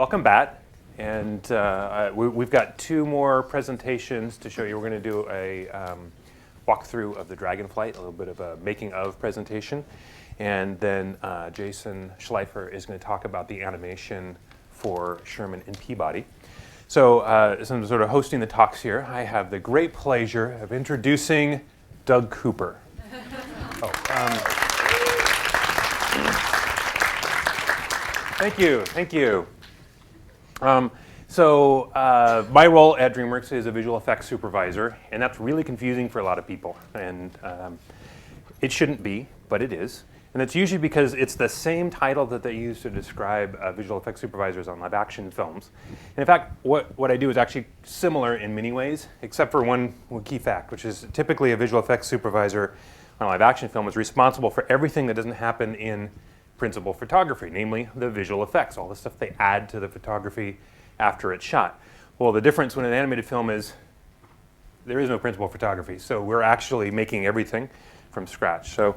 welcome back. And we've got two more presentations to show you. We're going to do a walkthrough of the Dragonflight, a little bit of a making of presentation. And then Jason Schleifer is going to talk about the animation for Sherman and Peabody. So as I'm sort of hosting the talks here, I have the great pleasure of introducing Doug Cooper. Thank you, thank you. My role at DreamWorks is a visual effects supervisor, and that's really confusing for a lot of people. And it shouldn't be, but it is. And it's usually because it's the same title that they use to describe visual effects supervisors on live action films. And in fact, what I do is actually similar in many ways, except for one key fact, which is typically a visual effects supervisor on a live action film is responsible for everything that doesn't happen in principal photography, namely the visual effects, all the stuff they add to the photography after it's shot. Well, the difference when an animated film is there is no principal photography, so we're actually making everything from scratch. So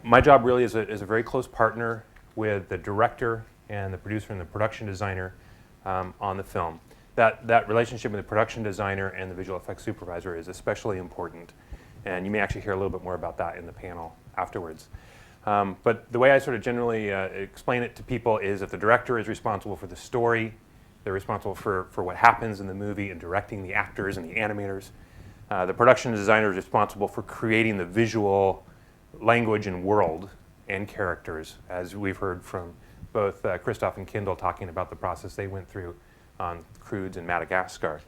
my job really is a very close partner with the director and the producer and the production designer on the film. That relationship with the production designer and the visual effects supervisor is especially important, and you may actually hear a little bit more about that in the panel afterwards. But the way I sort of generally explain it to people is that the director is responsible for the story, they're responsible for what happens in the movie and directing the actors and the animators. The production designer is responsible for creating the visual language and world and characters, as we've heard from both Christoph and Kendall talking about the process they went through on Croods and Madagascar.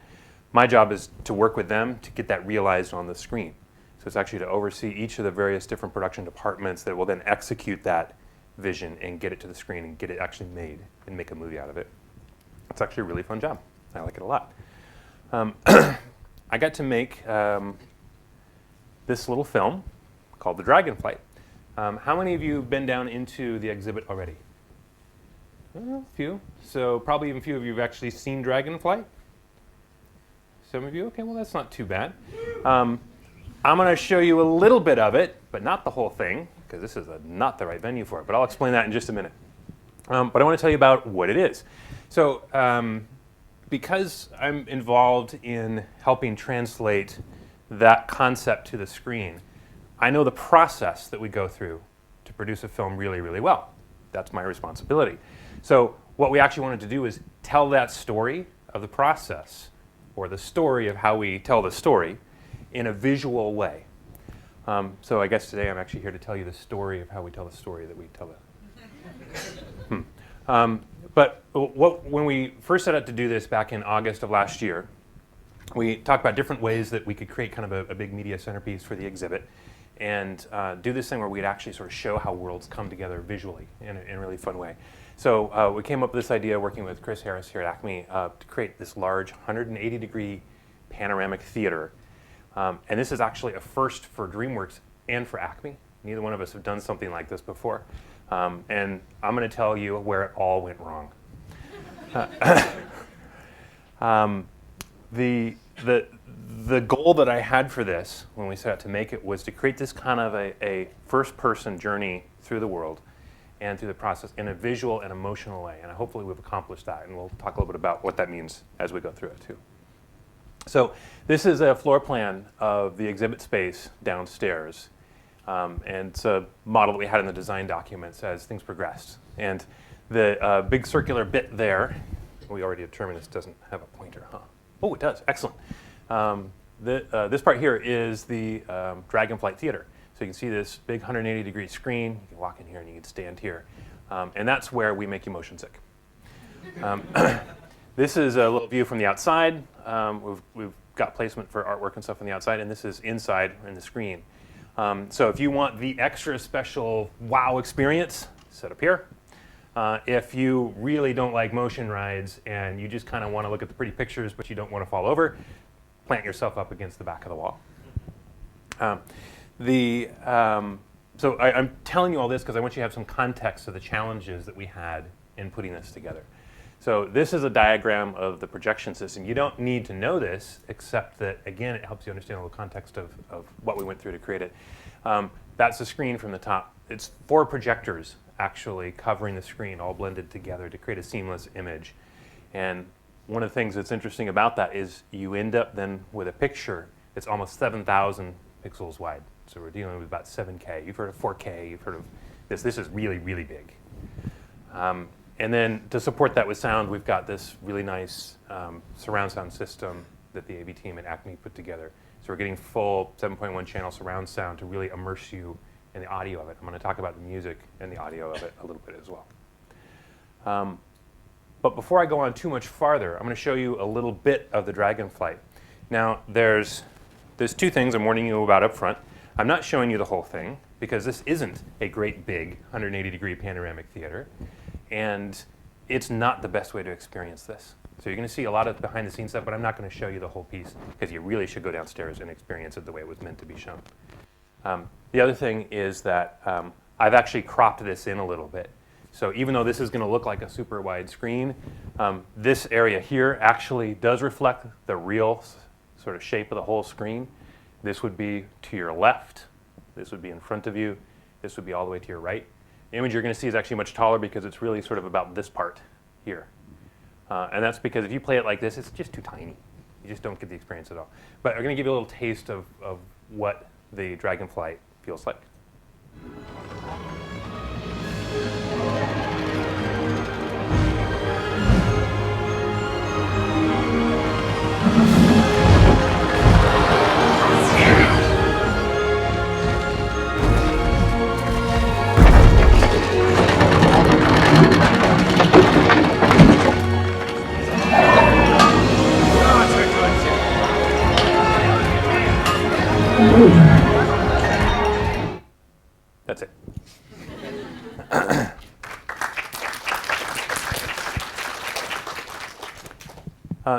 My job is to work with them to get that realized on the screen. So it's actually to oversee each of the various different production departments that will then execute that vision and get it to the screen and get it actually made and make a movie out of it. It's actually a really fun job. I like it a lot. I got to make this little film called The Dragonflight. How many of you have been down into the exhibit already? A few. So probably even a few of you have actually seen Dragonflight. Some of you? Okay, well that's not too bad. I'm going to show you a little bit of it, but not the whole thing, because this is not the right venue for it, but I'll explain that in just a minute. But I want to tell you about what it is. So because I'm involved in helping translate that concept to the screen, I know the process that we go through to produce a film really, really well. That's my responsibility. So what we actually wanted to do is tell that story of the process, or the story of how we tell the story, in a visual way. So I guess today I'm actually here to tell you the story of how we tell the story that we tell it. But when we first set out to do this back in August of last year, we talked about different ways that we could create kind of a big media centerpiece for the exhibit and do this thing where we'd actually sort of show how worlds come together visually in a really fun way. So we came up with this idea working with Chris Harris here at Acme to create this large 180-degree panoramic theater. And this is actually a first for DreamWorks and for Acme. Neither one of us have done something like this before. And I'm going to tell you where it all went wrong. The goal that I had for this when we set out to make it was to create this kind of a first-person journey through the world and through the process in a visual and emotional way. And hopefully we've accomplished that. And we'll talk a little bit about what that means as we go through it too. So this is a floor plan of the exhibit space downstairs. And it's a model that we had in the design documents as things progressed. And the big circular bit there, we already determined this doesn't have a pointer, huh? Oh, it does. Excellent. This part here is the Dragonflight Theater. So you can see this big 180-degree screen. You can walk in here and you can stand here. And that's where we make you motion sick. This is a little view from the outside. We've got placement for artwork and stuff on the outside, and this is inside in the screen. So if you want the extra special wow experience, set up here. If you really don't like motion rides and you just kind of want to look at the pretty pictures but you don't want to fall over, plant yourself up against the back of the wall. So I'm telling you all this because I want you to have some context of the challenges that we had in putting this together. So this is a diagram of the projection system. You don't need to know this, except that, again, it helps you understand all the context of what we went through to create it. That's the screen from the top. It's 4 projectors, actually, covering the screen, all blended together to create a seamless image. And one of the things that's interesting about that is you end up then with a picture that's almost 7,000 pixels wide. So we're dealing with about 7K. You've heard of 4K. You've heard of this. This is really, really big. And then to support that with sound, we've got this really nice surround sound system that the AV team at Acme put together. So we're getting full 7.1 channel surround sound to really immerse you in the audio of it. I'm going to talk about the music and the audio of it a little bit as well. But before I go on too much farther, I'm going to show you a little bit of the Dragonflight. Now, there's two things I'm warning you about up front. I'm not showing you the whole thing, because this isn't a great big 180-degree panoramic theater. And it's not the best way to experience this. So you're going to see a lot of behind-the-scenes stuff, but I'm not going to show you the whole piece, because you really should go downstairs and experience it the way it was meant to be shown. The other thing is that I've actually cropped this in a little bit. So even though this is going to look like a super wide screen, this area here actually does reflect the real sort of shape of the whole screen. This would be to your left. This would be in front of you. This would be all the way to your right. The image you're going to see is actually much taller because it's really sort of about this part here. And that's because if you play it like this, it's just too tiny. You just don't get the experience at all. But I'm going to give you a little taste of what the Dragonflight feels like. That's it.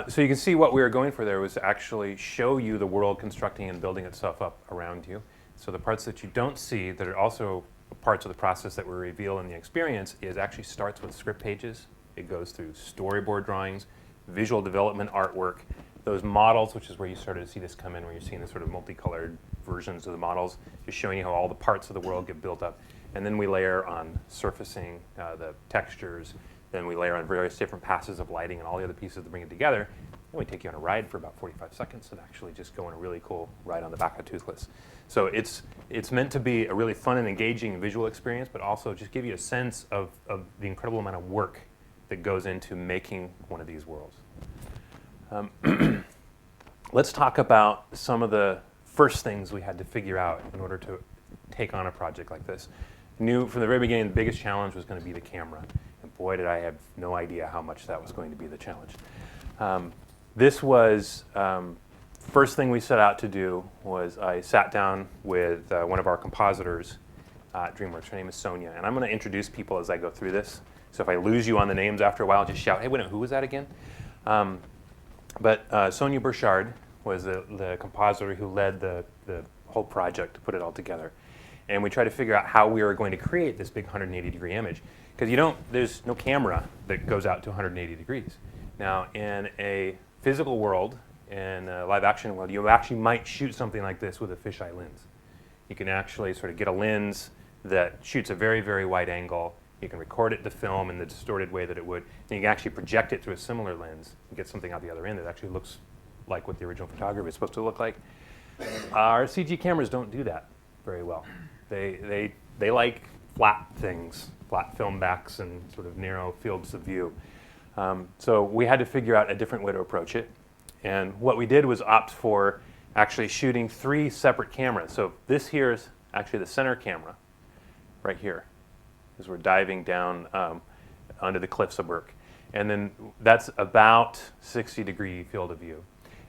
So you can see what we were going for there was to actually show you the world constructing and building itself up around you. So the parts that you don't see that are also parts of the process that we reveal in the experience is actually starts with script pages. It goes through storyboard drawings, visual development artwork, those models, which is where you started to see this come in, where you're seeing the sort of multicolored versions of the models, just showing you how all the parts of the world get built up. And then we layer on surfacing, the textures, then we layer on various different passes of lighting and all the other pieces to bring it together. Then we take you on a ride for about 45 seconds and actually just go on a really cool ride on the back of Toothless. So it's meant to be a really fun and engaging visual experience, but also just give you a sense of the incredible amount of work that goes into making one of these worlds. Let's talk about some of the first things we had to figure out in order to take on a project like this. Knew from the very beginning the biggest challenge was going to be the camera. And boy, did I have no idea how much that was going to be the challenge. This was, first thing we set out to do was I sat down with one of our compositors at DreamWorks. Her name is Sonia. And I'm going to introduce people as I go through this. So if I lose you on the names after a while, just shout, hey, wait a minute, who was that again? But Sonia Burchard was the compositor who led the whole project to put it all together. And we tried to figure out how we were going to create this big 180-degree image. Because there's no camera that goes out to 180 degrees. Now, in a physical world, in a live action world, you actually might shoot something like this with a fisheye lens. You can actually sort of get a lens that shoots a very, very wide angle. You can record it to film in the distorted way that it would. And you can actually project it through a similar lens and get something out the other end that actually looks like what the original photography is supposed to look like. Our CG cameras don't do that very well. They like flat things, flat film backs and sort of narrow fields of view. So we had to figure out a different way to approach it. And what we did was opt for actually shooting 3 separate cameras. So this here is actually the center camera right here, as we're diving down onto the cliffs of Burke. And then that's about 60-degree field of view.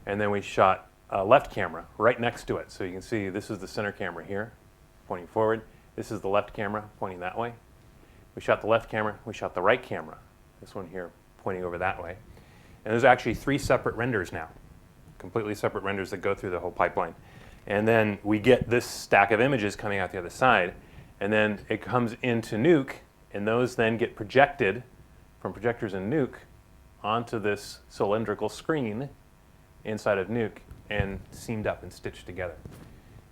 And then we shot a left camera right next to it. So you can see this is the center camera here, pointing forward. This is the left camera pointing that way. We shot the left camera. We shot the right camera, this one here, pointing over that way. And there's actually 3 separate renders now, completely separate renders that go through the whole pipeline. And then we get this stack of images coming out the other side. And then it comes into Nuke, and those then get projected from projectors in Nuke onto this cylindrical screen inside of Nuke and seamed up and stitched together.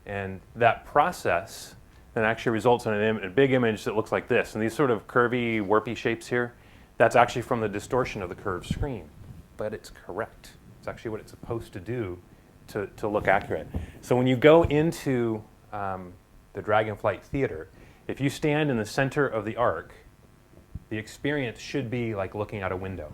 And that process then actually results in a big image that looks like this. And these sort of curvy, warpy shapes here, That's actually from the distortion of the curved screen, but it's correct. It's actually what it's supposed to do to look accurate. So when you go into the Dragonflight Theater, if you stand in the center of the arc, the experience should be like looking out a window.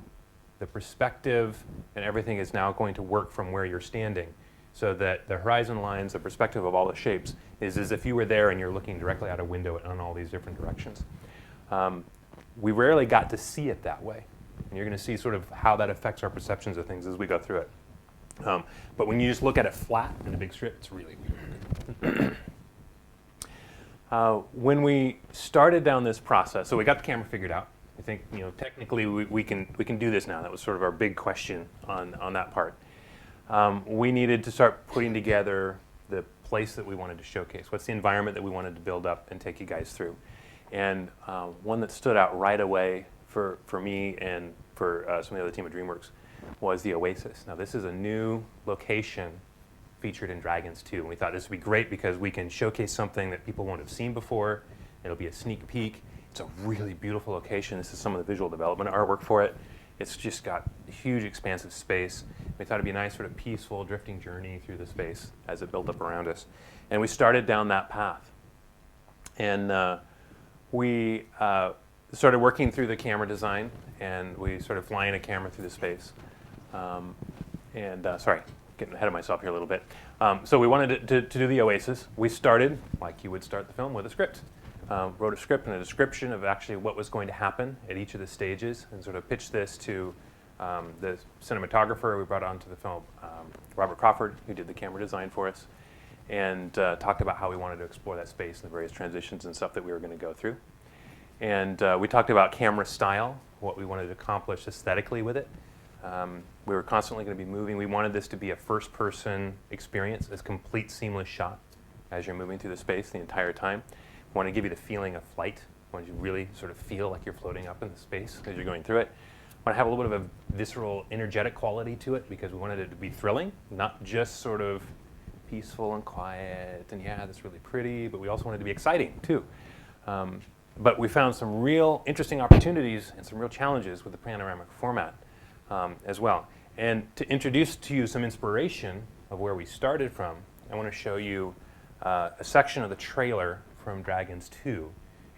The perspective and everything is now going to work from where you're standing, so that the horizon lines, the perspective of all the shapes, is as if you were there and you're looking directly out a window in all these different directions. We rarely got to see it that way. And you're going to see sort of how that affects our perceptions of things as we go through it. But when you just look at it flat in a big strip, it's really weird. When we started down this process, so we got the camera figured out. I think, technically we can do this now. That was sort of our big question on that part. We needed to start putting together the place that we wanted to showcase. What's the environment that we wanted to build up and take you guys through? And one that stood out right away for me and for some of the other team at DreamWorks was the Oasis. Now, this is a new location featured in Dragons 2. And we thought this would be great because we can showcase something that people won't have seen before. It'll be a sneak peek. It's a really beautiful location. This is some of the visual development artwork for it. It's just got huge expansive space. We thought it'd be a nice sort of peaceful drifting journey through the space as it built up around us. And we started down that path. And we started working through the camera design, and we started flying a camera through the space. Sorry, getting ahead of myself here a little bit. So we wanted to do the Oasis. We started, like you would start the film, with a script. Wrote a script and a description of actually what was going to happen at each of the stages, and sort of pitched this to the cinematographer we brought onto the film, Robert Crawford, who did the camera design for us, and talked about how we wanted to explore that space and the various transitions and stuff that we were going to go through. And we talked about camera style, what we wanted to accomplish aesthetically with it. We were constantly going to be moving. We wanted this to be a first-person experience, a complete seamless shot as you're moving through the space the entire time. We wanted to give you the feeling of flight. We wanted you to really sort of feel like you're floating up in the space as you're going through it. We want to have a little bit of a visceral, energetic quality to it because we wanted it to be thrilling, not just sort of peaceful and quiet and yeah, that's really pretty, but we also wanted it to be exciting too. But we found some real interesting opportunities and some real challenges with the panoramic format as well. And to introduce to you some inspiration of where we started from, I want to show you a section of the trailer from Dragons 2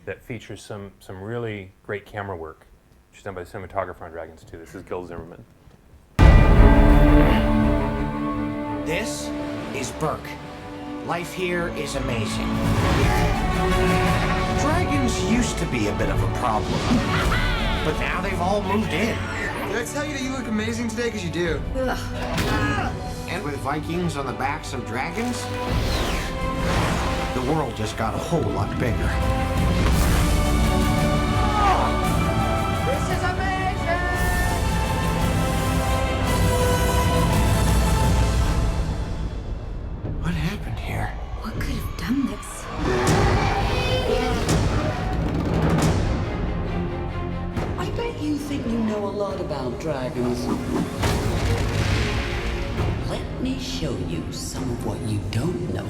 that features some really great camera work, which is done by the cinematographer on Dragons 2. This is Gil Zimmerman. This is Burke. Life here is amazing. Dragons used to be a bit of a problem, but now they've all moved in. Did I tell you that you look amazing today? Because you do. And with Vikings on the backs of dragons, the world just got a whole lot bigger. This is amazing! What happened here? What could have done this? I bet you think you know a lot about dragons. Let me show you some of what you don't know.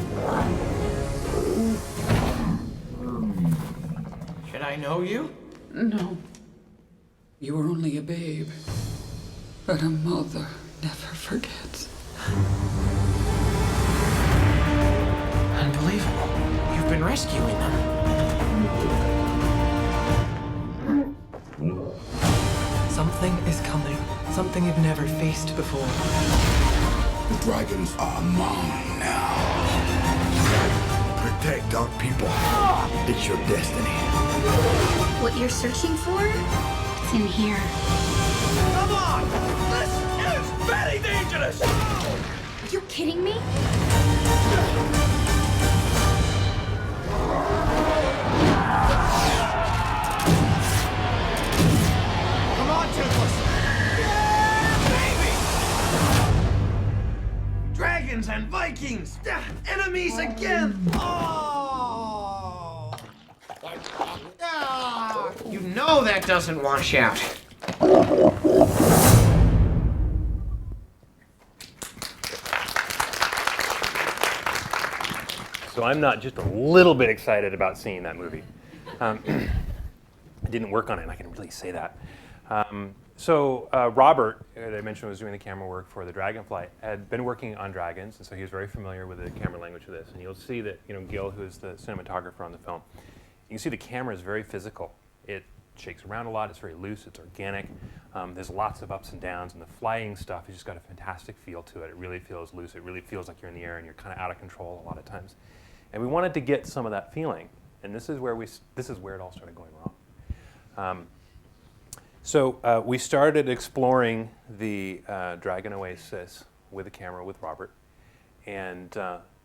Should I know you? No. You were only a babe. But a mother never forgets. Unbelievable. You've been rescuing them. Something is coming. Something you've never faced before. The dragons are mine now. Protect our people. It's your destiny. What you're searching for? It's in here. Come on! This is very dangerous! Are you kidding me? Come on, Toothless! Dragons and Vikings! Enemies again! Oh! You know that doesn't wash out. So I'm not just a little bit excited about seeing that movie. I didn't work on it, and I can really say that. Robert, that I mentioned, was doing the camera work for the Dragonfly, had been working on dragons, and so he was very familiar with the camera language of this. And you'll see that, Gil, who is the cinematographer on the film, you can see the camera is very physical. It shakes around a lot. It's very loose. It's organic. There's lots of ups and downs, and the flying stuff has just got a fantastic feel to it. It really feels loose. It really feels like you're in the air and you're kind of out of control a lot of times. And we wanted to get some of that feeling, and this is where it all started going wrong. We started exploring the Dragon Oasis with a camera with Robert, and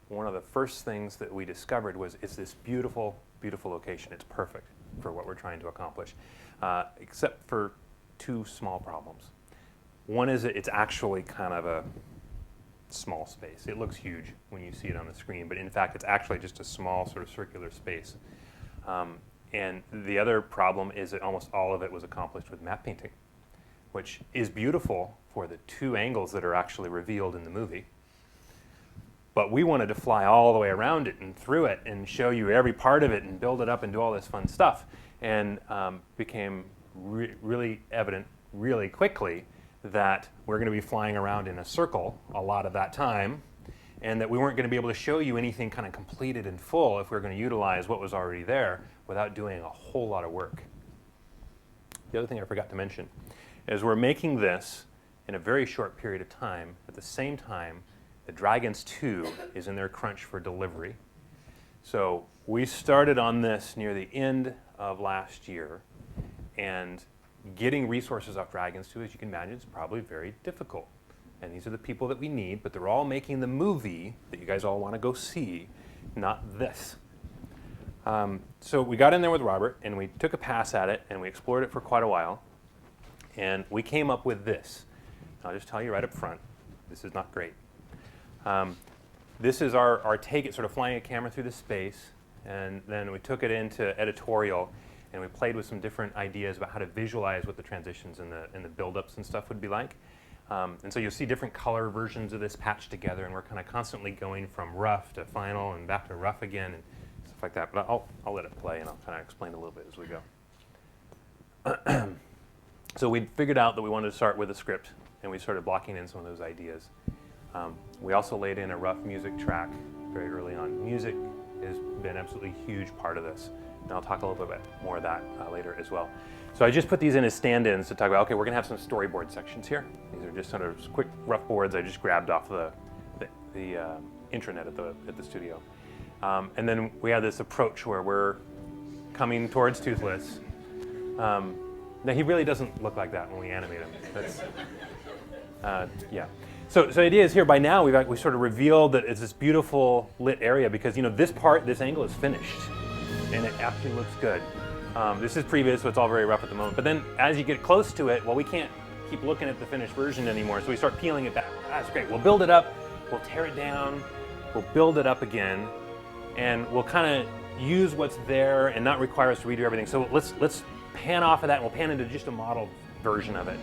one of the first things that we discovered was it's this beautiful, beautiful location. It's perfect for what we're trying to accomplish, except for two small problems. One is that it's actually kind of a small space. It looks huge when you see it on the screen, but in fact it's actually just a small sort of circular space. And the other problem is that almost all of it was accomplished with matte painting, which is beautiful for the two angles that are actually revealed in the movie. But we wanted to fly all the way around it and through it and show you every part of it and build it up and do all this fun stuff. And became really evident really quickly that we're going to be flying around in a circle a lot of that time, and that we weren't going to be able to show you anything kind of completed and full if we were going to utilize what was already there without doing a whole lot of work. The other thing I forgot to mention is we're making this in a very short period of time. At the same time, the Dragons 2 is in their crunch for delivery. So we started on this near the end of last year, and getting resources off Dragons 2, as you can imagine, is probably very difficult. And these are the people that we need, but they're all making the movie that you guys all want to go see, not this. So we got in there with Robert, and we took a pass at it, and we explored it for quite a while, and we came up with this. I'll just tell you right up front, this is not great. This is our take at sort of flying a camera through the space, and then we took it into editorial, and we played with some different ideas about how to visualize what the transitions and the build-ups and stuff would be like. And so you'll see different color versions of this patched together, and we're kind of constantly going from rough to final and back to rough again and stuff like that. But I'll let it play, and I'll kind of explain a little bit as we go. So we figured out that we wanted to start with a script, and we started blocking in some of those ideas. We also laid in a rough music track very early on. Music has been an absolutely huge part of this, and I'll talk a little bit more of that later as well. So I just put these in as stand-ins to talk about, okay, we're going to have some storyboard sections here. These are just sort of quick, rough boards I just grabbed off the intranet at the studio. And then we have this approach where we're coming towards Toothless. Now, he really doesn't look like that when we animate him. That's, yeah. So the idea is here, by now, we sort of revealed that it's this beautiful lit area because, this angle is finished, and it actually looks good. This is Previs, so it's all very rough at the moment. But then as you get close to it, well, we can't keep looking at the finished version anymore, so we start peeling it back. That's great. We'll build it up, we'll tear it down, we'll build it up again, and we'll kind of use what's there and not require us to redo everything. So let's pan off of that, and we'll pan into just a model version of it.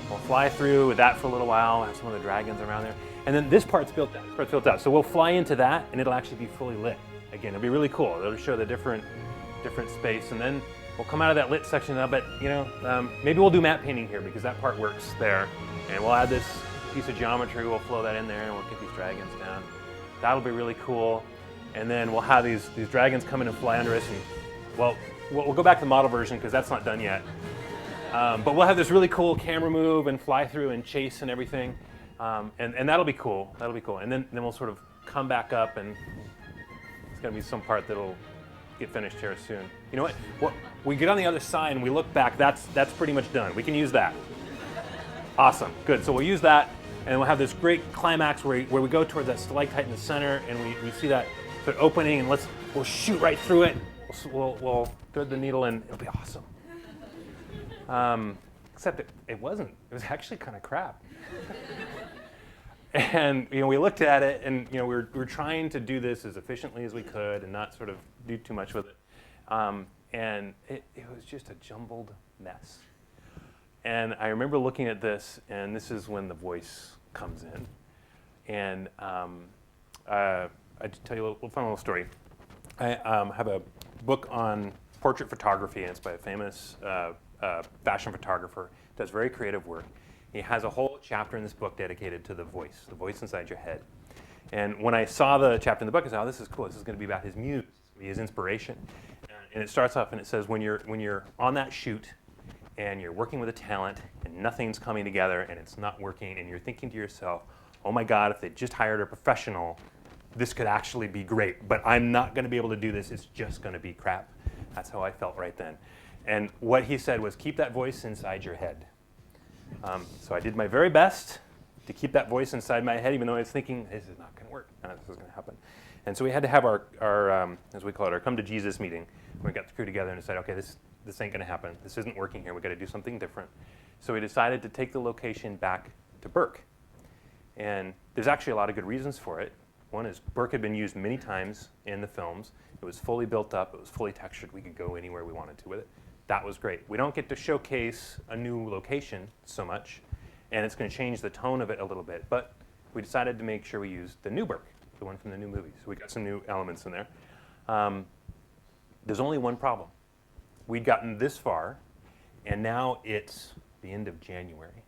We'll fly through with that for a little while, have some of the dragons around there. And then this part's built out. So we'll fly into that, and it'll actually be fully lit. Again, it'll be really cool. It'll show the different space, and then we'll come out of that lit section up, but maybe we'll do matte painting here because that part works there. And we'll add this piece of geometry, we'll flow that in there, and we'll get these dragons down. That'll be really cool. And then we'll have these dragons come in and fly under us, and well, we'll go back to the model version because that's not done yet. But we'll have this really cool camera move and fly through and chase and everything. And that'll be cool. That'll be cool. And then we'll sort of come back up, and it's going to be some part that'll get finished here soon. You know what? We get on the other side and we look back. That's pretty much done. We can use that. Awesome. Good. So we'll use that, and we'll have this great climax where we go towards that stalactite in the center, and we see that sort of opening, and we'll shoot right through it. We'll thread the needle in. It'll be awesome. Except it wasn't. It was actually kind of crap. And we looked at it, and we were trying to do this as efficiently as we could and not sort of do too much with it. And it was just a jumbled mess. And I remember looking at this, and this is when the voice comes in. And I'll tell you a fun little story. I have a book on portrait photography, and it's by a famous a fashion photographer, does very creative work. He has a whole chapter in this book dedicated to the voice inside your head. And when I saw the chapter in the book, I said, oh, this is cool. This is going to be about his muse, his inspiration. And it starts off and it says, when you're on that shoot and you're working with a talent and nothing's coming together and it's not working and you're thinking to yourself, oh my God, if they just hired a professional, this could actually be great, but I'm not going to be able to do this. It's just going to be crap. That's how I felt right then. And what he said was, keep that voice inside your head. So I did my very best to keep that voice inside my head, even though I was thinking, this is not going to work. None of this is going to happen. And so we had to have our as we call it, our come to Jesus meeting. We got the crew together and decided, okay, this ain't going to happen. This isn't working here. We've got to do something different. So we decided to take the location back to Burke. And there's actually a lot of good reasons for it. One is Burke had been used many times in the films. It was fully built up. It was fully textured. We could go anywhere we wanted to with it. That was great. We don't get to showcase a new location so much, and it's going to change the tone of it a little bit. But we decided to make sure we used the new Burke, the one from the new movie. So we got some new elements in there. There's only one problem. We'd gotten this far, and now it's the end of January.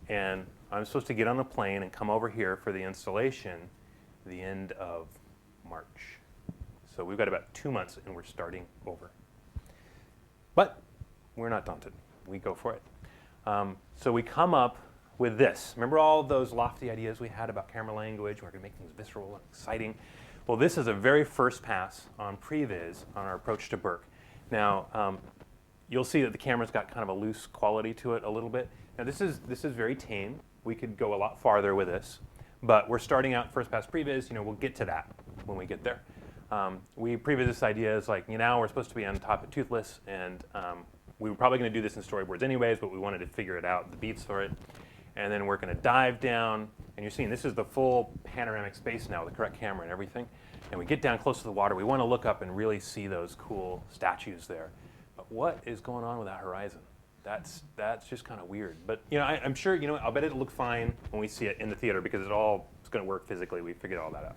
And I'm supposed to get on a plane and come over here for the installation the end of March. So we've got about 2 months, and we're starting over. But we're not daunted. We go for it. So we come up with this. Remember all those lofty ideas we had about camera language? We're going to make things visceral and exciting. Well, this is a very first pass on Previs on our approach to Burke. Now, you'll see that the camera's got kind of a loose quality to it a little bit. Now, this is very tame. We could go a lot farther with this. But we're starting out first pass Previs. We'll get to that when we get there. We previewed this idea as like, now we're supposed to be on top of Toothless, and we were probably going to do this in storyboards anyways, but we wanted to figure it out, the beats for it. And then we're going to dive down, and you're seeing this is the full panoramic space now with the correct camera and everything. And we get down close to the water. We want to look up and really see those cool statues there. But what is going on with that horizon? That's just kind of weird. But I'm sure, I'll bet it'll look fine when we see it in the theater because it's going to work physically. We figured all that out.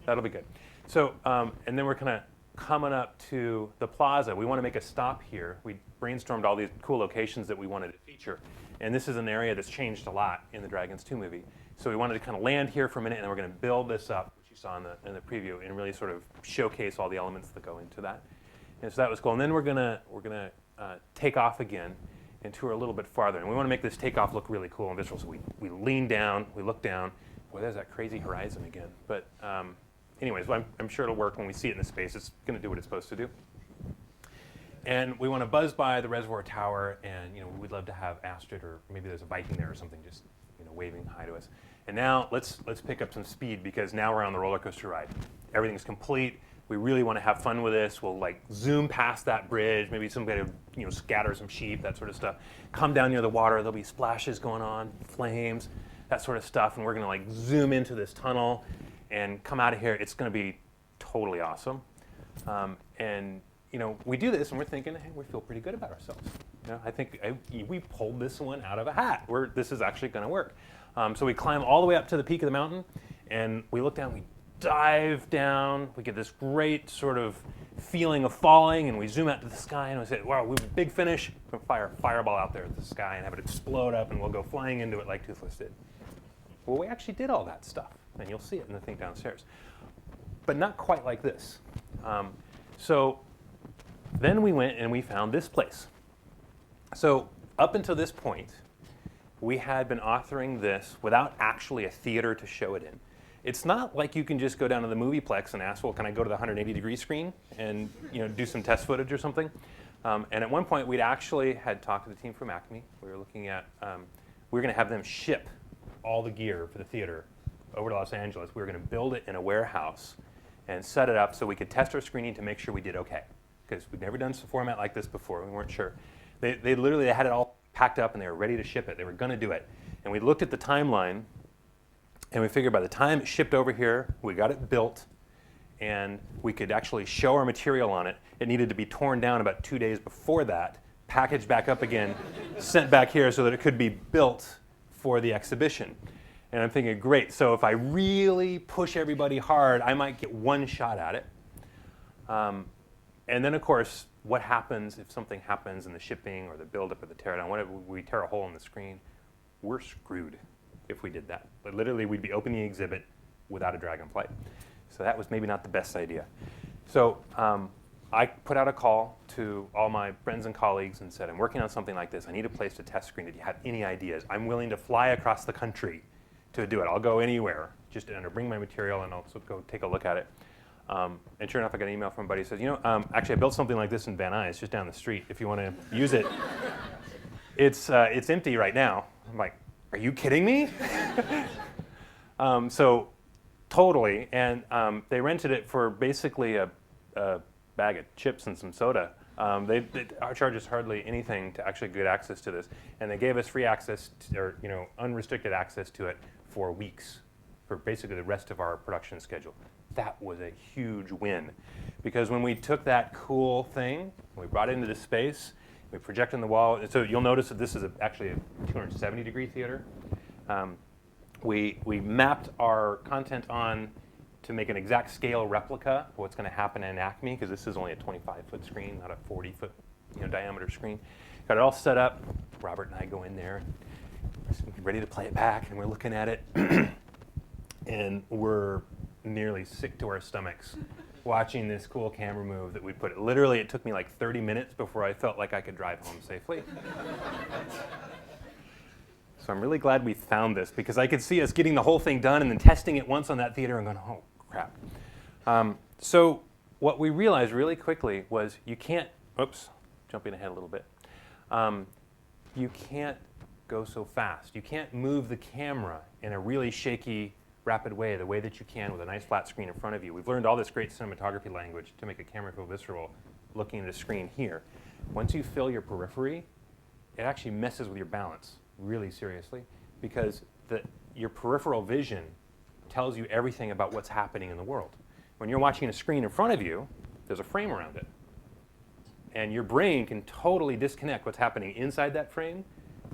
That'll be good. So, and then we're kind of coming up to the plaza. We want to make a stop here. We brainstormed all these cool locations that we wanted to feature. And this is an area that's changed a lot in the Dragons 2 movie. So we wanted to kind of land here for a minute, and then we're going to build this up, which you saw in the preview, and really sort of showcase all the elements that go into that. And so that was cool. And then we're gonna take off again and tour a little bit farther. And we want to make this takeoff look really cool and visual. So we lean down, we look down. Boy, there's that crazy horizon again. But anyways, I'm sure it'll work when we see it in the space. It's going to do what it's supposed to do. And we want to buzz by the reservoir tower, and we'd love to have Astrid, or maybe there's a Viking there or something, just waving hi to us. And now let's pick up some speed, because now we're on the roller coaster ride. Everything's complete. We really want to have fun with this. We'll zoom past that bridge, maybe somebody scatter some sheep, that sort of stuff. Come down near the water. There'll be splashes going on, flames, that sort of stuff. And we're going to zoom into this tunnel and come out of here. It's going to be totally awesome. And we do this and we're thinking, hey, we feel pretty good about ourselves. I think we pulled this one out of a hat. This is actually going to work. So we climb all the way up to the peak of the mountain, and we look down. We dive down. We get this great sort of feeling of falling, and we zoom out to the sky, and we say, wow, we have a big finish. We'll fire a fireball out there at the sky and have it explode up, and we'll go flying into it like Toothless did. Well, we actually did all that stuff, and you'll see it in the thing downstairs. But not quite like this. So then we went and we found this place. So up until this point, we had been authoring this without actually a theater to show it in. It's not like you can just go down to the movieplex and ask, well, can I go to the 180-degree screen and do some test footage or something? And at one point, we'd actually had talked to the team from Acme. We were looking at, we were going to have them ship all the gear for the theater over to Los Angeles. We were going to build it in a warehouse and set it up so we could test our screening to make sure we did okay. Because we'd never done a format like this before. We weren't sure. They literally had it all packed up and they were ready to ship it. They were going to do it. And we looked at the timeline, and we figured by the time it shipped over here, we got it built, and we could actually show our material on it. It needed to be torn down about 2 days before that, packaged back up again, sent back here so that it could be built for the exhibition. And I'm thinking, great, so if I really push everybody hard, I might get one shot at it. And then, of course, what happens if something happens in the shipping or the buildup or the teardown? What if we tear a hole in the screen? We're screwed if we did that. But literally, we'd be opening the exhibit without a dragon flight. So that was maybe not the best idea. So I put out a call to all my friends and colleagues and said, I'm working on something like this. I need a place to test screen it. Do you have any ideas? I'm willing to fly across the country to do it. I'll go anywhere. Just bring my material and I'll go take a look at it. And sure enough, I got an email from a buddy who says, actually, I built something like this in Van Nuys, just down the street. If you want to use it, it's empty right now. I'm like, are you kidding me? So totally. And they rented it for basically a bag of chips and some soda. They charge us hardly anything to actually get access to this. And they gave us free access, or unrestricted access to it for weeks, for basically the rest of our production schedule. That was a huge win. Because when we took that cool thing, we brought it into this space, we projected on the wall. So you'll notice that this is actually a 270-degree theater. We mapped our content on to make an exact scale replica of what's going to happen in Acme, because this is only a 25-foot screen, not a 40-foot diameter screen. Got it all set up. Robert and I go in there, ready to play it back, and we're looking at it, and we're nearly sick to our stomachs watching this cool camera move that we put. Literally, it took me like 30 minutes before I felt like I could drive home safely. So I'm really glad we found this, because I could see us getting the whole thing done and then testing it once on that theater and going, oh, crap. So what we realized really quickly was you can't, oops, jumping ahead a little bit. You can't go so fast. You can't move the camera in a really shaky, rapid way, the way that you can with a nice flat screen in front of you. We've learned all this great cinematography language to make a camera feel visceral looking at a screen here. Once you fill your periphery, it actually messes with your balance really seriously, because your peripheral vision tells you everything about what's happening in the world. When you're watching a screen in front of you, there's a frame around it. And your brain can totally disconnect what's happening inside that frame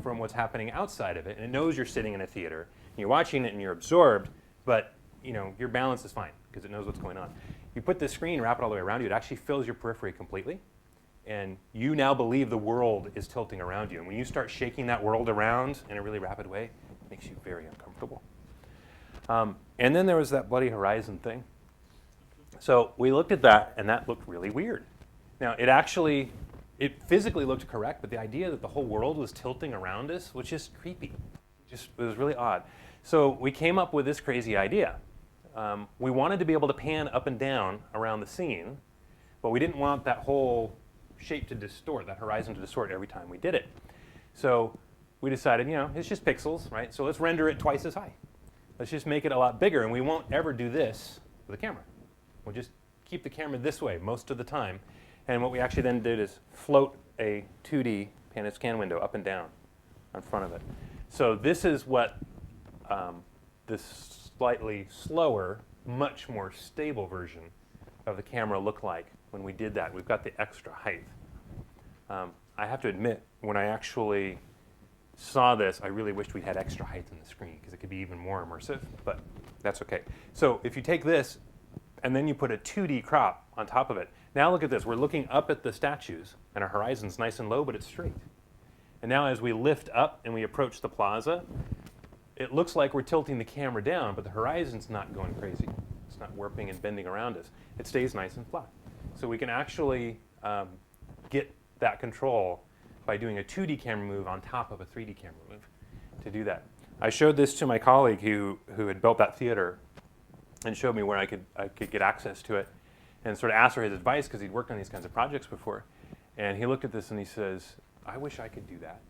from what's happening outside of it. And it knows you're sitting in a theater, and you're watching it and you're absorbed, but your balance is fine because it knows what's going on. You put the screen, wrap it all the way around you, it actually fills your periphery completely. And you now believe the world is tilting around you. And when you start shaking that world around in a really rapid way, it makes you very uncomfortable. And then there was that bloody horizon thing. So we looked at that, and that looked really weird. Now, it physically looked correct, but the idea that the whole world was tilting around us was just creepy. It was really odd. So we came up with this crazy idea. We wanted to be able to pan up and down around the scene, but we didn't want that whole shape to distort, that horizon to distort every time we did it. So we decided, it's just pixels, right? So let's render it twice as high. Let's just make it a lot bigger, and we won't ever do this with a camera. We'll just keep the camera this way most of the time. And what we actually then did is float a 2D pan and scan window up and down in front of it. So this is what this slightly slower, much more stable version of the camera looked like when we did that. We've got the extra height. I have to admit, when I actually saw this, I really wished we had extra height in the screen because it could be even more immersive, but that's okay. So if you take this and then you put a 2D crop on top of it, now look at this. We're looking up at the statues, and our horizon's nice and low, but it's straight. And now as we lift up and we approach the plaza, it looks like we're tilting the camera down, but the horizon's not going crazy. It's not warping and bending around us. It stays nice and flat. So we can actually get that control by doing a 2D camera move on top of a 3D camera move to do that. I showed this to my colleague who had built that theater and showed me where I could get access to it, and sort of asked for his advice because he'd worked on these kinds of projects before. And he looked at this and he says, I wish I could do that.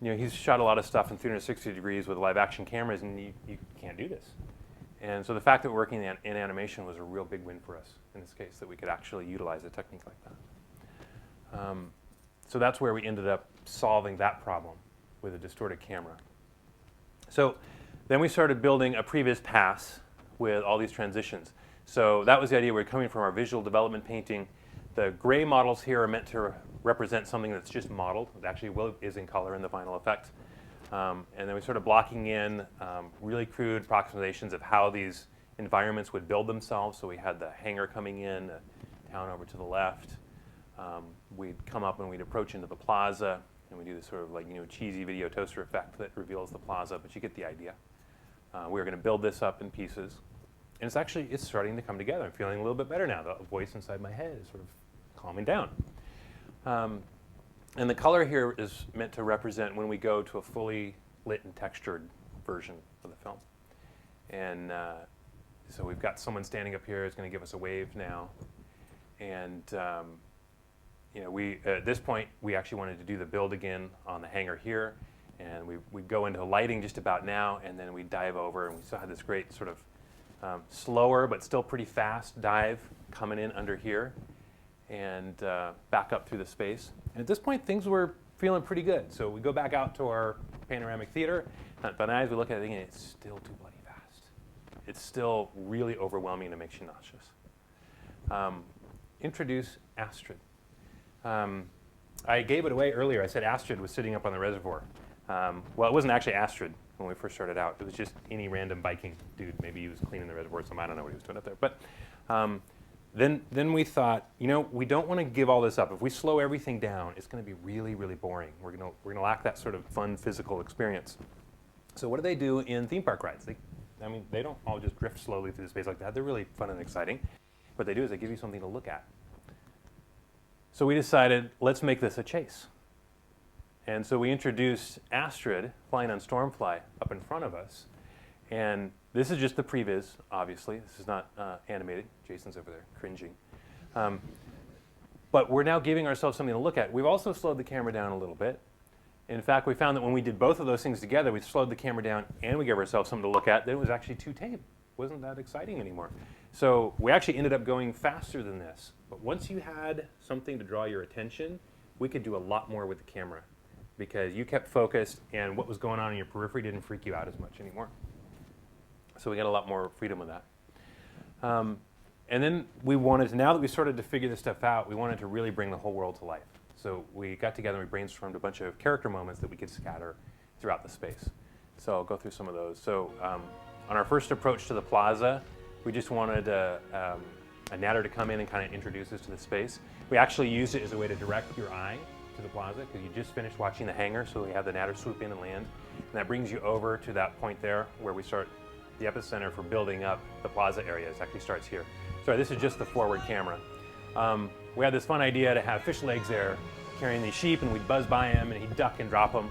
He's shot a lot of stuff in 360 degrees with live action cameras, and you can't do this. And so the fact that we're working in animation was a real big win for us in this case, that we could actually utilize a technique like that. So that's where we ended up solving that problem with a distorted camera. So then we started building a Previs pass with all these transitions. So that was the idea. We're coming from our visual development painting. The gray models here are meant to represent something that's just modeled. It actually is in color in the final effect. And then we started blocking in really crude approximations of how these environments would build themselves. So we had the hangar coming in, town over to the left. We'd come up and we'd approach into the plaza, and we do this sort of like, cheesy video toaster effect that reveals the plaza, but you get the idea. We were going to build this up in pieces, and it's starting to come together. I'm feeling a little bit better now. The voice inside my head is sort of calming down. And the color here is meant to represent when we go to a fully lit and textured version of the film. And so we've got someone standing up here who's going to give us a wave now. And at this point, we actually wanted to do the build again on the hangar here. And we go into lighting just about now, and then we dive over, and we still had this great sort of slower but still pretty fast dive coming in under here and back up through the space. And at this point, things were feeling pretty good. So we go back out to our panoramic theater, but as we look at it again, it's still too bloody fast. It's still really overwhelming, and it makes you nauseous. Introduce Astrid. I gave it away earlier. I said Astrid was sitting up on the reservoir. Well, it wasn't actually Astrid when we first started out. It was just any random Viking dude. Maybe he was cleaning the reservoir, I don't know what he was doing up there. But then we thought, we don't want to give all this up. If we slow everything down, it's going to be really, really boring. We're going to lack that sort of fun physical experience. So what do they do in theme park rides? They don't all just drift slowly through the space like that. They're really fun and exciting. What they do is they give you something to look at. So we decided, let's make this a chase. And so we introduced Astrid flying on Stormfly up in front of us. And this is just the previs, obviously. This is not animated. Jason's over there cringing. But we're now giving ourselves something to look at. We've also slowed the camera down a little bit. In fact, we found that when we did both of those things together, we slowed the camera down and we gave ourselves something to look at, then it was actually too tame. It wasn't that exciting anymore. So we actually ended up going faster than this. But once you had something to draw your attention, we could do a lot more with the camera because you kept focused and what was going on in your periphery didn't freak you out as much anymore. So we got a lot more freedom with that. And then we wanted to, now that we started to figure this stuff out, we wanted to really bring the whole world to life. So we got together and we brainstormed a bunch of character moments that we could scatter throughout the space. So I'll go through some of those. So on our first approach to the plaza, we just wanted a natter to come in and kind of introduce us to the space. We actually used it as a way to direct your eye to the plaza because you just finished watching the hangar, so we have the natter swoop in and land. And that brings you over to that point there where we start the epicenter for building up the plaza area. It actually starts here. Sorry, this is just the forward camera. We had this fun idea to have fish legs there carrying these sheep, and we'd buzz by him and he'd duck and drop them.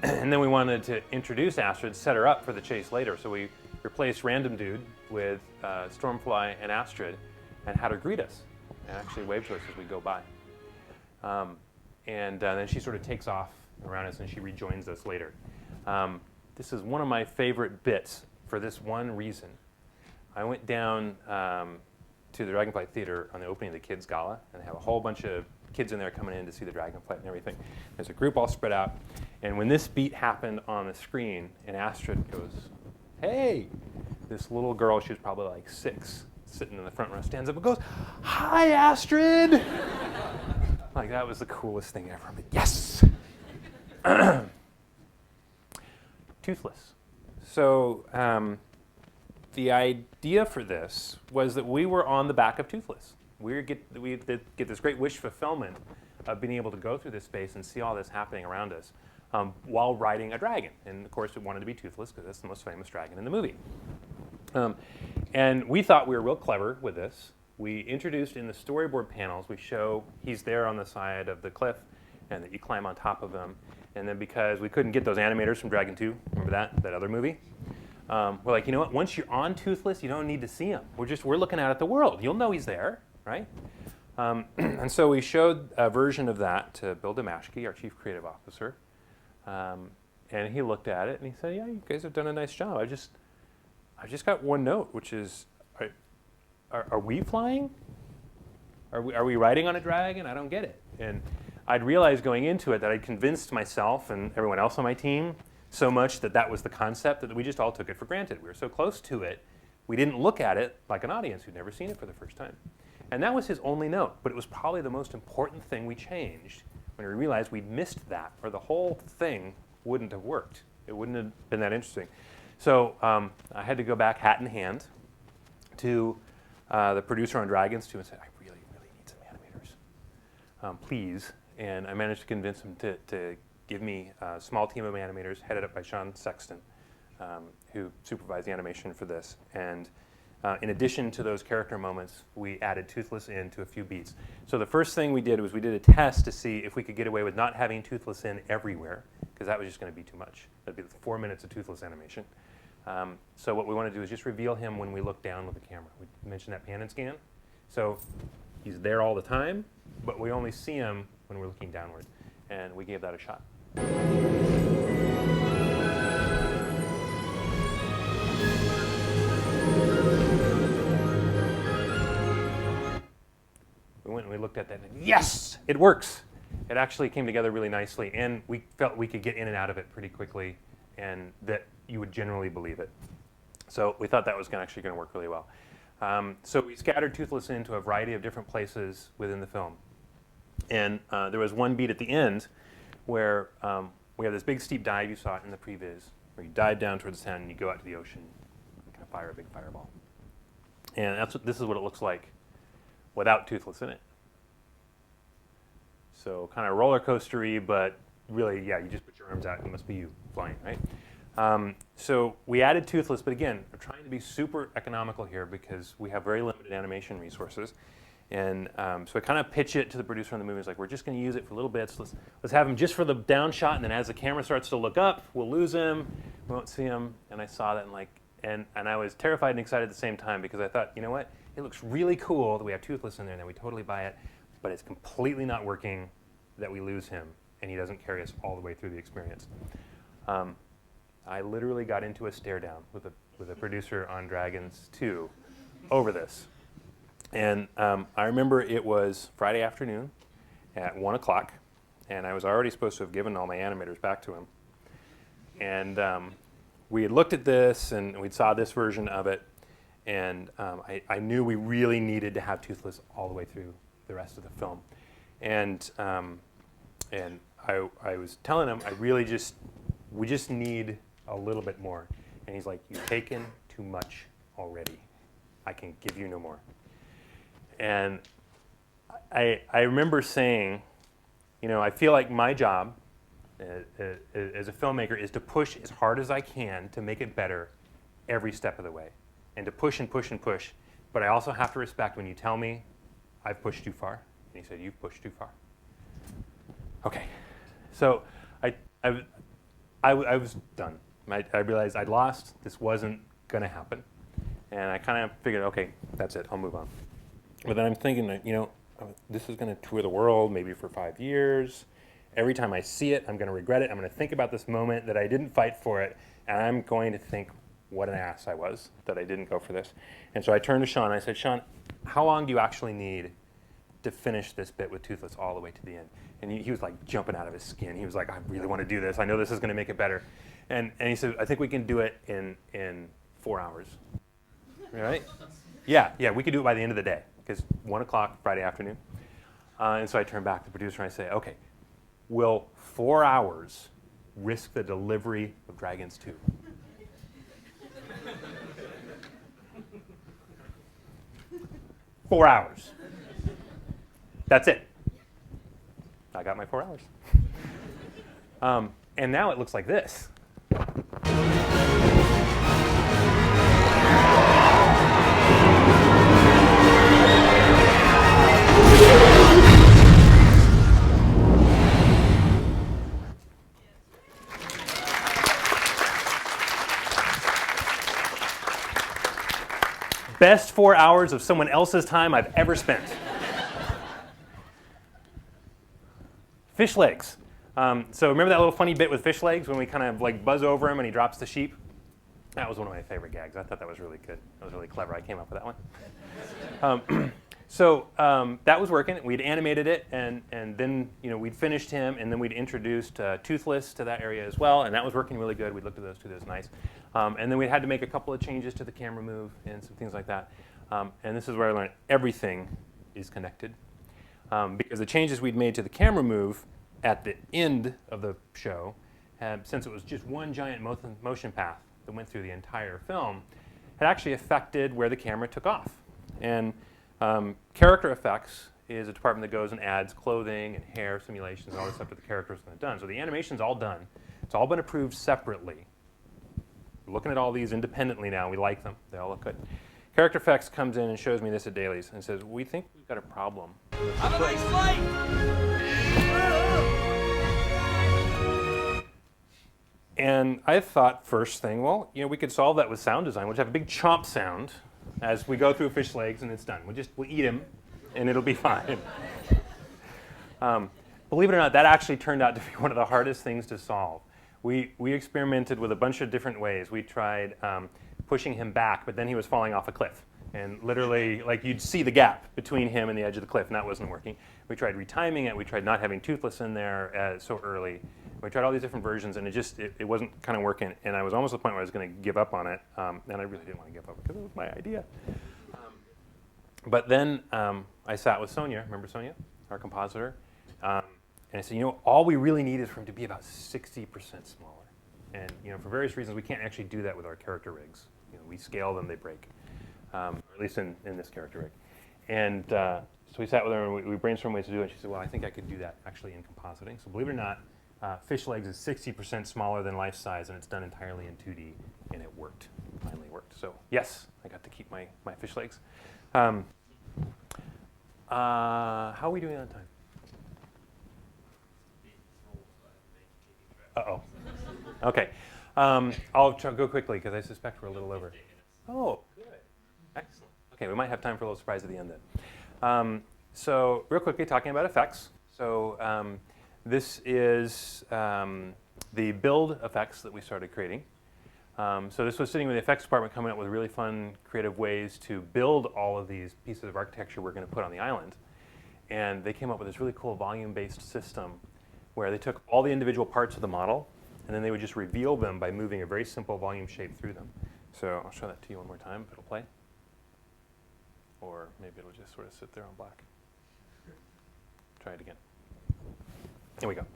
And then we wanted to introduce Astrid, set her up for the chase later. So we replaced Random Dude with Stormfly and Astrid and had her greet us and actually wave to us as we go by. And then she sort of takes off around us and she rejoins us later. This is one of my favorite bits for this one reason. I went down to the Dragonflight Theater on the opening of the Kids Gala, and they have a whole bunch of kids in there coming in to see the Dragonflight and everything. There's a group all spread out, and when this beat happened on the screen, and Astrid goes, "Hey!" This little girl, she was probably like 6, sitting in the front row, stands up and goes, "Hi, Astrid!" Like, that was the coolest thing ever. But yes! Toothless. So the idea for this was that we were on the back of Toothless. We get this great wish fulfillment of being able to go through this space and see all this happening around us while riding a dragon. And of course, it wanted to be Toothless because that's the most famous dragon in the movie. And we thought we were real clever with this. We introduced in the storyboard panels, we show he's there on the side of the cliff and that you climb on top of him. And then because we couldn't get those animators from Dragon 2, remember that other movie? We're like, you know what, once you're on Toothless, you don't need to see him. We're looking out at the world. You'll know he's there, right? And so we showed a version of that to Bill Damashki, our chief creative officer. And he looked at it and he said, "Yeah, you guys have done a nice job. I've just got one note, which is, are we flying? Are we riding on a dragon? I don't get it." And I'd realized going into it that I'd convinced myself and everyone else on my team so much that that was the concept that we just all took it for granted. We were so close to it, we didn't look at it like an audience who'd never seen it for the first time. And that was his only note, but it was probably the most important thing we changed when we realized we'd missed that, or the whole thing wouldn't have worked. It wouldn't have been that interesting. So I had to go back hat in hand to the producer on Dragons 2 and say, "I really please. And I managed to convince him to give me a small team of animators headed up by Sean Sexton, who supervised the animation for this. And in addition to those character moments, we added Toothless into a few beats. So the first thing we did was we did a test to see if we could get away with not having Toothless in everywhere, because that was just going to be too much. That'd be 4 minutes of Toothless animation. So what we want to do is just reveal him when we look down with the camera. We mentioned that pan and scan. So he's there all the time, but we only see him when we're looking downward. And we gave that a shot. We went and we looked at that and yes, it works. It actually came together really nicely, and we felt we could get in and out of it pretty quickly and that you would generally believe it. So we thought that was actually going to work really well. So we scattered Toothless into a variety of different places within the film. And there was one beat at the end where we have this big steep dive, you saw it in the previs, where you dive down towards the sand and you go out to the ocean and kind of fire a big fireball. And this is what it looks like without Toothless in it. So kind of roller coastery, but really, yeah, you just put your arms out and it must be you flying, right? So we added Toothless, but again, we're trying to be super economical here because we have very limited animation resources. And so I kind of pitch it to the producer on the movie. It's like, we're just going to use it for little bits. Let's have him just for the down shot, and then as the camera starts to look up, we'll lose him. We won't see him. And I saw that, and I was terrified and excited at the same time because I thought, you know what? It looks really cool that we have Toothless in there, and then we totally buy it. But it's completely not working that we lose him, and he doesn't carry us all the way through the experience. I literally got into a stare down with a producer on Dragons 2 over this. And I remember it was Friday afternoon at 1 o'clock, and I was already supposed to have given all my animators back to him. And we had looked at this, and we saw this version of it, and I knew we really needed to have Toothless all the way through the rest of the film. And I was telling him, we just need a little bit more. And he's like, you've taken too much already. I can give you no more. And I remember saying, you know, I feel like my job as a filmmaker is to push as hard as I can to make it better every step of the way. And to push and push and push. But I also have to respect when you tell me I've pushed too far. And he said, you've pushed too far. Okay. So I was done. I realized I'd lost. This wasn't going to happen. And I kind of figured, okay, that's it. I'll move on. But then I'm thinking that, you know, this is going to tour the world maybe for 5 years. Every time I see it, I'm going to regret it. I'm going to think about this moment that I didn't fight for it. And I'm going to think what an ass I was that I didn't go for this. And so I turned to Sean and I said, Sean, how long do you actually need to finish this bit with Toothless all the way to the end? And he was like jumping out of his skin. He was like, I really want to do this. I know this is going to make it better. And he said, I think we can do it in 4 hours. Right? Yeah, we could do it by the end of the day. Because 1 o'clock Friday afternoon. And so I turned back to the producer and I say, okay, will 4 hours risk the delivery of Dragons 2? Four hours. That's it. I got my 4 hours. And now it looks like this. Best 4 hours of someone else's time I've ever spent. Fish legs. So remember that little funny bit with fish legs when we kind of like buzz over him and he drops the sheep? That was one of my favorite gags. I thought that was really good. That was really clever. I came up with that one. So that was working. We'd animated it, and then we'd finished him, and then we'd introduced Toothless to that area as well, and that was working really good. We looked at those two. That was nice. And then we had to make a couple of changes to the camera move and some things like that. And this is where I learned everything is connected. Because the changes we'd made to the camera move at the end of the show, since it was just one giant motion path that went through the entire film, had actually affected where the camera took off. And character effects is a department that goes and adds clothing and hair simulations and all this stuff to the characters when they're done. So the animation's all done. It's all been approved separately. We're looking at all these independently now. We like them. They all look good. Character Effects comes in and shows me this at Dailies and says, we think we've got a problem. Have a nice flight! And I thought first thing, well, you know, we could solve that with sound design. We'll just have a big chomp sound as we go through fish legs and it's done. We'll eat him and it'll be fine. Believe it or not, that actually turned out to be one of the hardest things to solve. We experimented with a bunch of different ways. We tried pushing him back, but then he was falling off a cliff. And literally, like, you'd see the gap between him and the edge of the cliff, and that wasn't working. We tried retiming it. We tried not having Toothless in there so early. We tried all these different versions, and it wasn't kind of working. And I was almost at the point where I was going to give up on it, and I really didn't want to give up because it was my idea. But then I sat with Sonia. Remember Sonia, our compositor? And I said, you know, all we really need is for him to be about 60% smaller. And you know, for various reasons, we can't actually do that with our character rigs. You know, we scale them, they break. Or at least in this character rig. And so we sat with her and we brainstormed ways to do it. And she said, well, I think I could do that actually in compositing. So believe it or not, fish legs is 60% smaller than life size, and it's done entirely in 2D, and it worked. Finally worked. So yes, I got to keep my fish legs. How are we doing on time? Uh-oh. Okay. I'll go quickly because I suspect we're a little over. Oh, good. Excellent. Okay, we might have time for a little surprise at the end then. So real quickly, talking about effects. So this is the build effects that we started creating. So this was sitting with the effects department coming up with really fun, creative ways to build all of these pieces of architecture we're going to put on the island. And they came up with this really cool volume-based system where they took all the individual parts of the model and then they would just reveal them by moving a very simple volume shape through them. So I'll show that to you one more time if it'll play. Or maybe it'll just sort of sit there on black. Try it again. Here we go.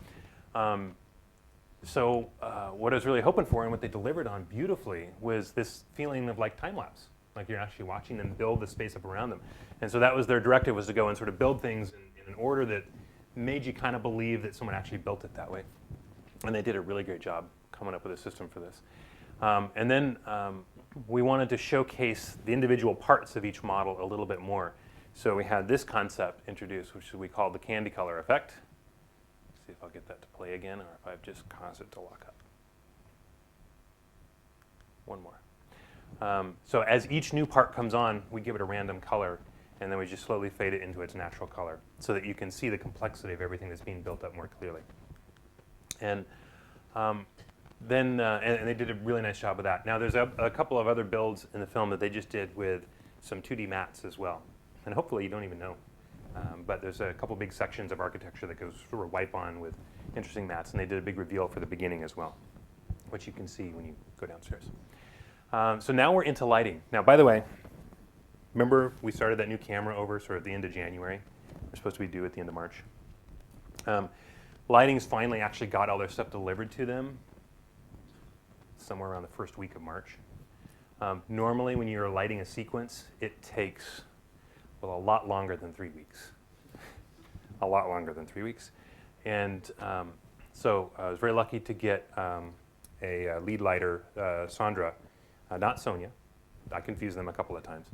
So what I was really hoping for and what they delivered on beautifully was this feeling of like time-lapse, like you're actually watching them build the space up around them. And so that was their directive, was to go and sort of build things in an order that made you kind of believe that someone actually built it that way. And they did a really great job coming up with a system for this. And then we wanted to showcase the individual parts of each model a little bit more. So we had this concept introduced, which we call the candy color effect. Let's see if I'll get that to play again, or if I've just caused it to lock up. One more. So as each new part comes on, we give it a random color, and then we just slowly fade it into its natural color so that you can see the complexity of everything that's being built up more clearly. And then they did a really nice job of that. Now there's a couple of other builds in the film that they just did with some 2D mats as well. And hopefully you don't even know. But there's a couple big sections of architecture that goes sort of wipe on with interesting mats. And they did a big reveal for the beginning as well, which you can see when you go downstairs. So now we're into lighting. Now, by the way, remember we started that new camera over sort of the end of January. We're supposed to be due at the end of March. Lighting's finally actually got all their stuff delivered to them somewhere around the first week of March. Normally when you're lighting a sequence, it takes, well, a lot longer than 3 weeks. A lot longer than 3 weeks. And so I was very lucky to get a lead lighter, Sandra, not Sonia. I confused them a couple of times.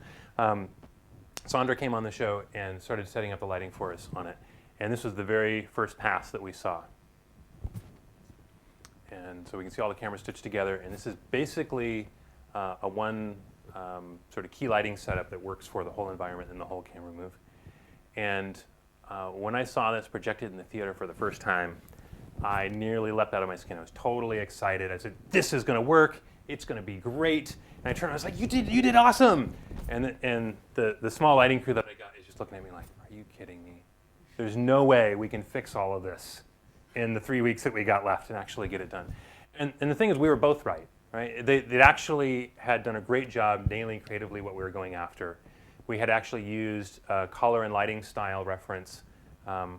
Sandra came on the show and started setting up the lighting for us on it. And this was the very first pass that we saw. And so we can see all the cameras stitched together. And this is basically a one sort of key lighting setup that works for the whole environment and the whole camera move. And when I saw this projected in the theater for the first time, I nearly leapt out of my skin. I was totally excited. I said, this is going to work. It's going to be great. And I turned around, I was like, you did awesome. And the small lighting crew that I got is just looking at me like, are you kidding me? There's no way we can fix all of this in the 3 weeks that we got left and actually get it done. And the thing is, we were both right? They actually had done a great job nailing creatively what we were going after. We had actually used a color and lighting style reference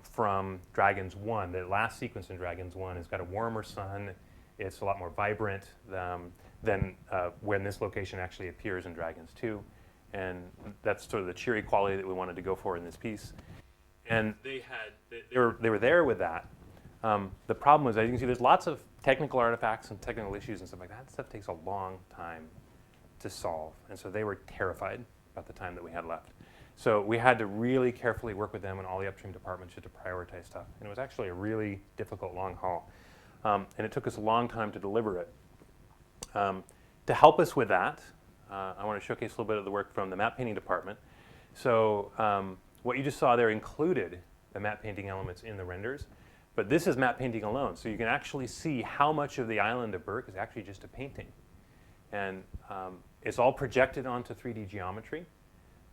from Dragons 1. The last sequence in Dragons 1 has got a warmer sun. It's a lot more vibrant than when this location actually appears in Dragons 2. And that's sort of the cheery quality that we wanted to go for in this piece. And they were there with that. The problem was, as you can see, there's lots of technical artifacts and technical issues and stuff like that. That stuff takes a long time to solve. And so they were terrified about the time that we had left. So we had to really carefully work with them and all the upstream departments just to prioritize stuff. And it was actually a really difficult long haul. And it took us a long time to deliver it. To help us with that, I want to showcase a little bit of the work from the matte painting department. So what you just saw there included the matte painting elements in the renders. But this is matte painting alone. So you can actually see how much of the island of Berk is actually just a painting. And it's all projected onto 3D geometry.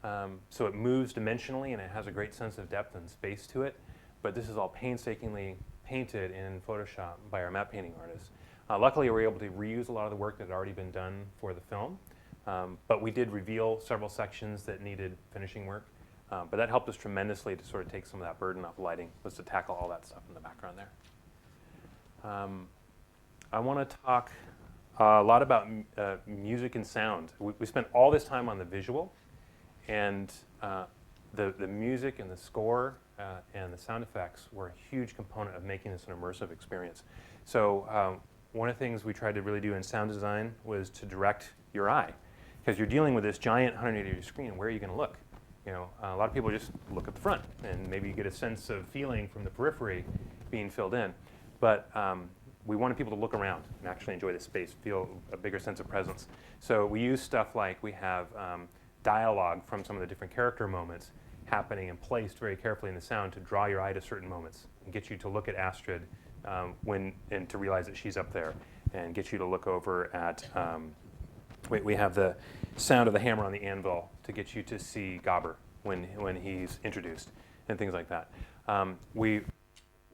So it moves dimensionally and it has a great sense of depth and space to it. But this is all painstakingly painted in Photoshop by our matte painting artists. Luckily, we were able to reuse a lot of the work that had already been done for the film. But we did reveal several sections that needed finishing work. But that helped us tremendously to sort of take some of that burden off lighting, was to tackle all that stuff in the background there. I want to talk a lot about music and sound. We spent all this time on the visual, and the music and the score and the sound effects were a huge component of making this an immersive experience. So one of the things we tried to really do in sound design was to direct your eye, because you're dealing with this giant 180-degree screen. Where are you going to look? You know, a lot of people just look at the front, and maybe you get a sense of feeling from the periphery being filled in. But we wanted people to look around and actually enjoy the space, feel a bigger sense of presence. So we use stuff like we have dialogue from some of the different character moments happening and placed very carefully in the sound to draw your eye to certain moments and get you to look at Astrid and to realize that she's up there, and get you to look over at, we have the sound of the hammer on the anvil to get you to see Gobber when he's introduced, and things like that. We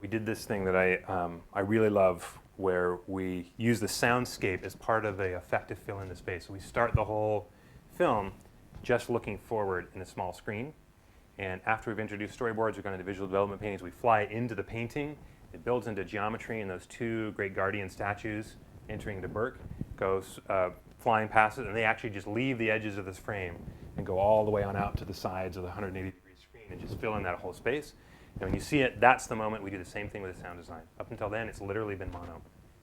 did this thing that I really love, where we use the soundscape as part of the effective fill in the space. So we start the whole film just looking forward in a small screen. And after we've introduced storyboards, we've gone into visual development paintings, we fly into the painting. It builds into geometry, and those two great guardian statues entering the Berk goes flying past it, and they actually just leave the edges of this frame and go all the way on out to the sides of the 180-degree screen and just fill in that whole space. And when you see it, that's the moment we do the same thing with the sound design. Up until then, it's literally been mono.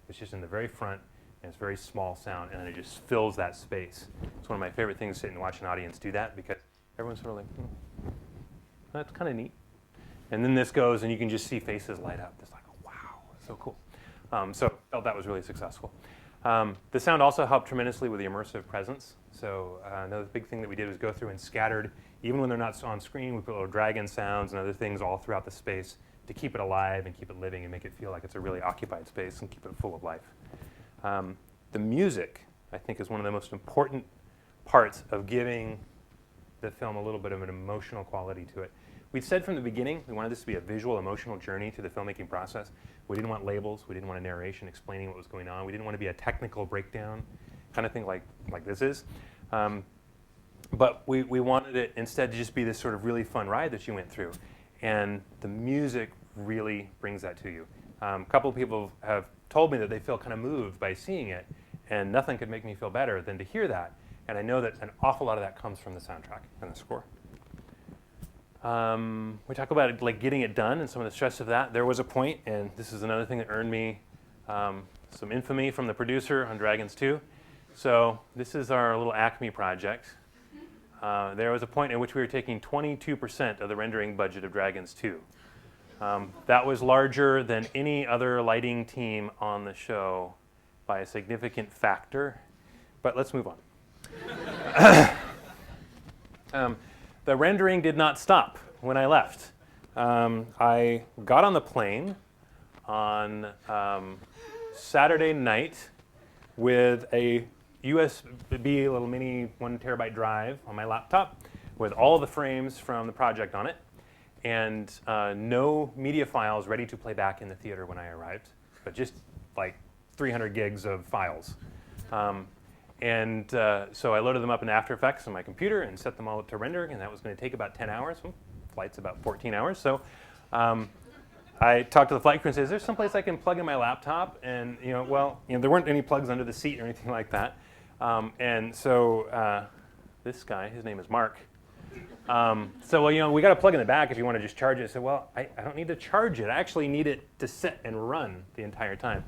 It's just in the very front, and it's very small sound, and then it just fills that space. It's one of my favorite things to sit and watch an audience do that, because everyone's sort of like, that's kind of neat. And then this goes, and you can just see faces light up. It's like, oh, wow, so cool. So felt that was really successful. The sound also helped tremendously with the immersive presence. So another big thing that we did was go through and scattered, even when they're not on screen, we put little dragon sounds and other things all throughout the space to keep it alive and keep it living and make it feel like it's a really occupied space and keep it full of life. The music, I think, is one of the most important parts of giving the film a little bit of an emotional quality to it. We'd said from the beginning we wanted this to be a visual, emotional journey through the filmmaking process. We didn't want labels. We didn't want a narration explaining what was going on. We didn't want to be a technical breakdown kind of thing like this is. But we wanted it instead to just be this sort of really fun ride that you went through. And the music really brings that to you. A couple of people have told me that they feel kind of moved by seeing it, and nothing could make me feel better than to hear that. And I know that an awful lot of that comes from the soundtrack and the score. We talk about like getting it done and some of the stress of that. There was a point, and this is another thing that earned me some infamy from the producer on Dragons 2. So this is our little Acme project. There was a point in which we were taking 22% of the rendering budget of Dragons 2. That was larger than any other lighting team on the show by a significant factor. But let's move on. The rendering did not stop when I left. I got on the plane on Saturday night with a USB little mini 1 terabyte drive on my laptop with all the frames from the project on it, and no media files ready to play back in the theater when I arrived, but just like 300 gigs of files. So I loaded them up in After Effects on my computer and set them all up to render, and that was going to take about 10 hours. Flight's about 14 hours. So I talked to the flight crew and said, is there someplace I can plug in my laptop? And there weren't any plugs under the seat or anything like that. So this guy, his name is Mark, So, well, you know, we got a plug in the back if you want to just charge it. I said, well, I don't need to charge it. I actually need it to sit and run the entire time.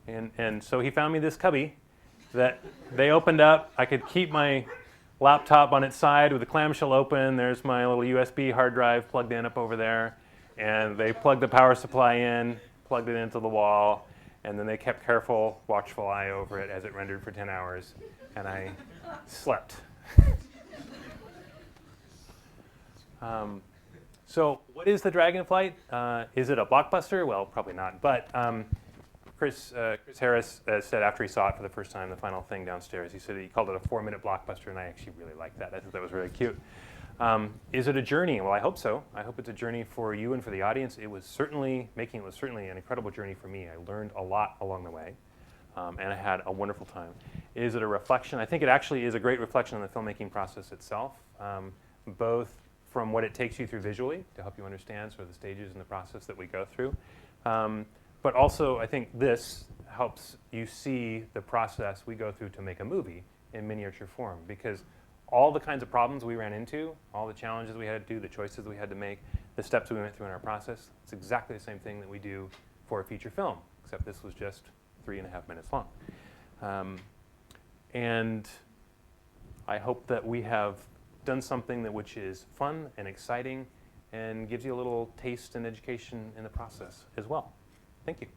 And so he found me this cubby that they opened up. I could keep my laptop on its side with the clamshell open. There's my little USB hard drive plugged in up over there. And they plugged the power supply in, plugged it into the wall, and then they kept careful, watchful eye over it as it rendered for 10 hours. And I slept. So what is the Dragonflight? Is it a blockbuster? Well, probably not. But Chris Harris said after he saw it for the first time, the final thing downstairs, he said he called it a 4-minute blockbuster, and I actually really liked that. I thought that was really cute. Is it a journey? Well, I hope so. I hope it's a journey for you and for the audience. Making it was certainly an incredible journey for me. I learned a lot along the way, and I had a wonderful time. Is it a reflection? I think it actually is a great reflection on the filmmaking process itself, both from what it takes you through visually to help you understand sort of the stages in the process that we go through. But also, I think this helps you see the process we go through to make a movie in miniature form, because all the kinds of problems we ran into, all the challenges we had to do, the choices we had to make, the steps we went through in our process, it's exactly the same thing that we do for a feature film, except this was just 3.5 minutes long. And I hope that we have done something which is fun and exciting and gives you a little taste and education in the process as well. Thank you.